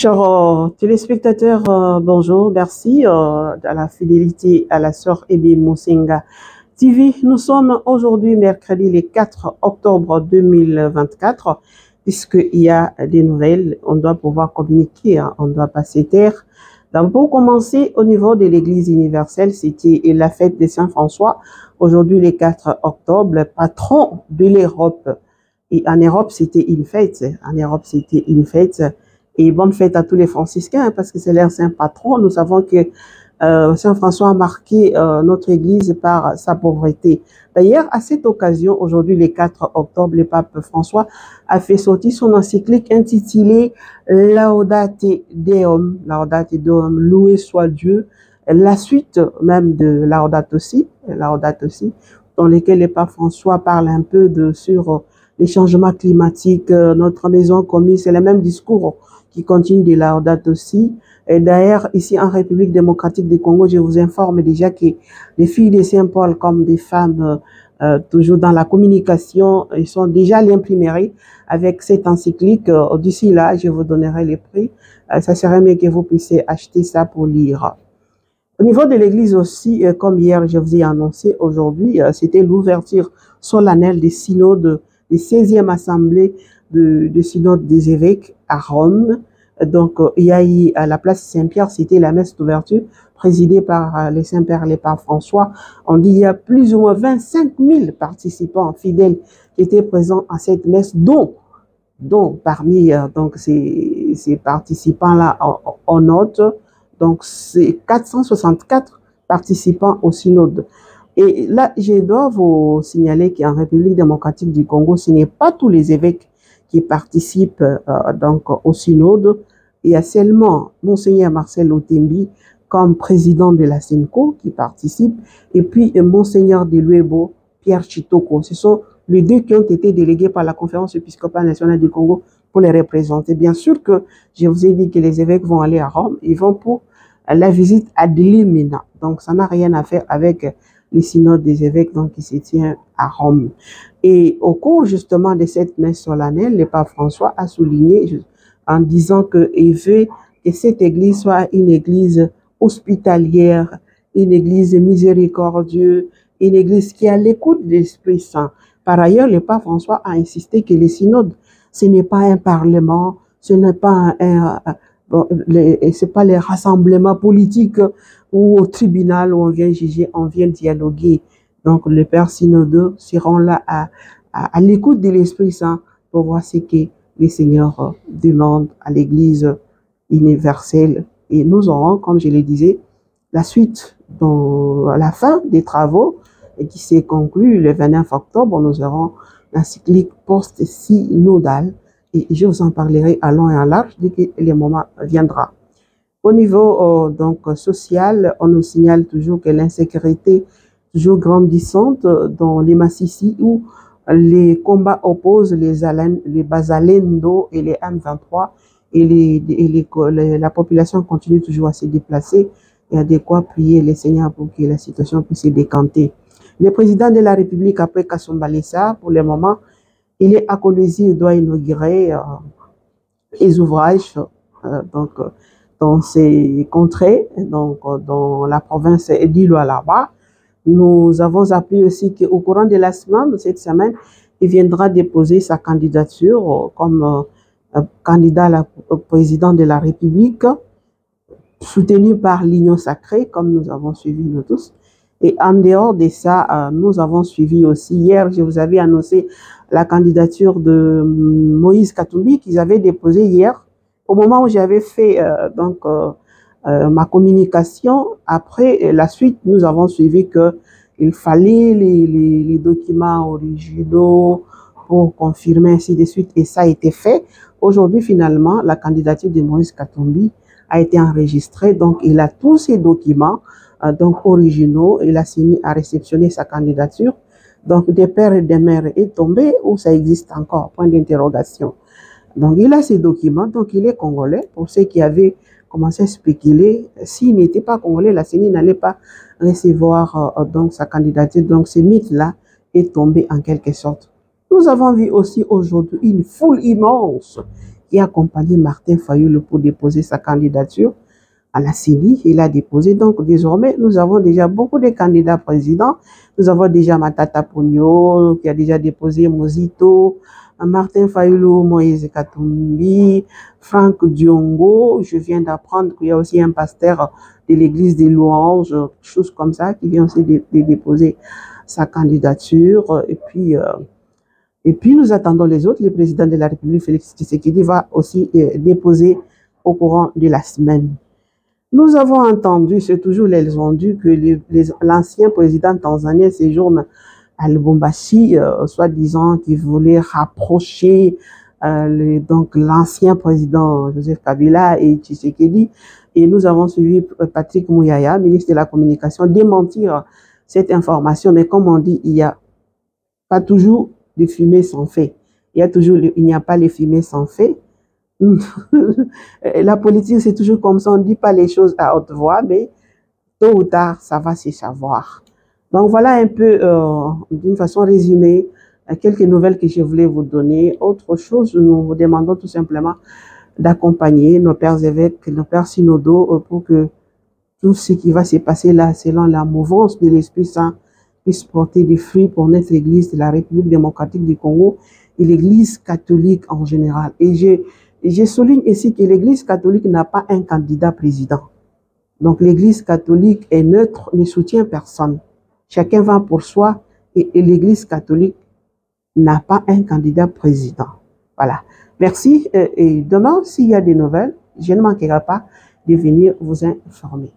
Chers téléspectateurs, bonjour, merci de la fidélité à la sœur Ebi Moussinga TV. Nous sommes aujourd'hui mercredi le 4 octobre 2024, puisqu'il y a des nouvelles, on doit pouvoir communiquer, hein, on ne doit pas se taire. Donc, pour commencer, au niveau de l'Église universelle, c'était la fête de Saint-François. Aujourd'hui, le 4 octobre, le patron de l'Europe. Et en Europe, c'était une fête. En Europe, c'était une fête. Et bonne fête à tous les franciscains, parce que c'est leur saint patron. Nous savons que Saint François a marqué notre Église par sa pauvreté. D'ailleurs, à cette occasion, aujourd'hui, le 4 octobre, le pape François a fait sortir son encyclique intitulée Laudate Deum, loué soit Dieu. La suite même de Laudate aussi, dans lequel le pape François parle un peu sur les changements climatiques, notre maison commune, c'est le même discours qui continue de Laudate aussi. Et d'ailleurs, ici en République démocratique du Congo, je vous informe déjà que les filles de Saint-Paul, comme des femmes toujours dans la communication, ils sont déjà à l'imprimerie avec cette encyclique. D'ici là, je vous donnerai les prix. Ça serait mieux que vous puissiez acheter ça pour lire. Au niveau de l'Église aussi, comme hier, je vous ai annoncé, aujourd'hui, c'était l'ouverture solennelle des synodes, des 16e assemblées de synode des évêques à Rome. Donc, il y a eu à la place Saint-Pierre, c'était la messe d'ouverture présidée par le Saint-Père, le pape François. On dit qu'il y a plus ou moins 25 000 participants fidèles qui étaient présents à cette messe, dont parmi donc ces participants-là, on note, donc c'est 464 participants au synode. Et là, je dois vous signaler qu'en République démocratique du Congo, ce n'est pas tous les évêques qui participent donc au synode. Il y a seulement Monseigneur Marcel Otembi comme président de la SENCO qui participe, et puis Monseigneur de Luebo, Pierre Chitoko. Ce sont les deux qui ont été délégués par la Conférence épiscopale nationale du Congo pour les représenter. Bien sûr que je vous ai dit que les évêques vont aller à Rome, ils vont pour la visite à Dlimina. Donc ça n'a rien à faire avec les synodes des évêques donc, qui se tient à Rome. Et au cours justement de cette messe solennelle, le pape François a souligné en disant qu'il veut que cette église soit une église hospitalière, une église miséricordieuse, une église qui a l'écoute de l'Esprit Saint. Par ailleurs, le pape François a insisté que les synodes, ce n'est pas un parlement, ce n'est pas c'est pas les rassemblements politiques ou au tribunal où on vient juger, on vient dialoguer. Donc, les pères synodaux seront là à l'écoute de l'Esprit Saint pour voir ce que les seigneurs demandent à l'Église universelle. Et nous aurons, comme je le disais, la suite à la fin des travaux et qui s'est conclue le 29 octobre. Nous aurons l'encyclique post-synodale et je vous en parlerai à long et à large dès que le moment viendra. Au niveau donc social, on nous signale toujours que l'insécurité toujours grandissante dans les Massissi où les combats opposent les Bazalendo et les M23 et la population continue toujours à se déplacer. Il y a de quoi prier les seigneurs pour que la situation puisse se décanter. Le président de la République, après Kasumba Lessa, pour le moment, il est à Kolwezi, il doit inaugurer les ouvrages dans ces contrées, donc dans la province d'Ilo-Alaba. Nous avons appris aussi qu'au courant de la semaine, de cette semaine, il viendra déposer sa candidature comme candidat au président de la République, soutenu par l'Union sacrée, comme nous avons suivi nous tous. Et en dehors de ça, nous avons suivi aussi, hier, je vous avais annoncé la candidature de Moïse Katumbi qu'ils avaient déposé hier. Au moment où j'avais fait ma communication, après la suite, nous avons suivi qu'il fallait les documents originaux pour confirmer ainsi de suite, et ça a été fait. Aujourd'hui, finalement, la candidature de Moïse Katumbi a été enregistrée, donc il a tous ces documents donc originaux, il a signé à réceptionner sa candidature. Donc des pères et des mères est tombé ou ça existe encore, point d'interrogation. Donc il a ces documents, donc il est congolais. Pour ceux qui avaient commencé à spéculer, s'il n'était pas congolais, la CENI n'allait pas recevoir donc sa candidature. Donc ce mythe-là est tombé en quelque sorte. Nous avons vu aussi aujourd'hui une foule immense qui a accompagné Martin Fayulu pour déposer sa candidature à la CENI. Il a déposé. Donc, désormais, nous avons déjà beaucoup de candidats présidents. Nous avons déjà Matata Ponyo, qui a déjà déposé Mozito, Martin Fayulu, Moïse Katumbi, Franck Diongo. Je viens d'apprendre qu'il y a aussi un pasteur de l'église des louanges, choses comme ça, qui vient aussi de déposer sa candidature. Et puis, nous attendons les autres. Le président de la République, Félix Tshisekedi, va aussi déposer au courant de la semaine. Nous avons entendu, c'est toujours les ondus, que l'ancien président tanzanien séjourne à Lubumbashi, soi-disant qu'il voulait rapprocher donc l'ancien président Joseph Kabila et Tshisekedi. Et nous avons suivi Patrick Mouyaya, ministre de la Communication, démentir cette information. Mais comme on dit, il n'y a pas toujours de fumée sans feu. Il n'y a pas les fumées sans feu. La politique, c'est toujours comme ça. On ne dit pas les choses à haute voix, mais tôt ou tard, ça va se savoir. Donc, voilà un peu, d'une façon résumée, quelques nouvelles que je voulais vous donner. Autre chose, nous vous demandons tout simplement d'accompagner nos pères évêques, nos pères synodaux, pour que tout ce qui va se passer là, selon la mouvance de l'Esprit Saint, puisse porter des fruits pour notre Église de la République démocratique du Congo et l'Église catholique en général. Et je souligne ici que l'Église catholique n'a pas un candidat président. Donc l'Église catholique est neutre, ne soutient personne. Chacun va pour soi et l'Église catholique n'a pas un candidat président. Voilà. Merci. Et demain, s'il y a des nouvelles, je ne manquerai pas de venir vous informer.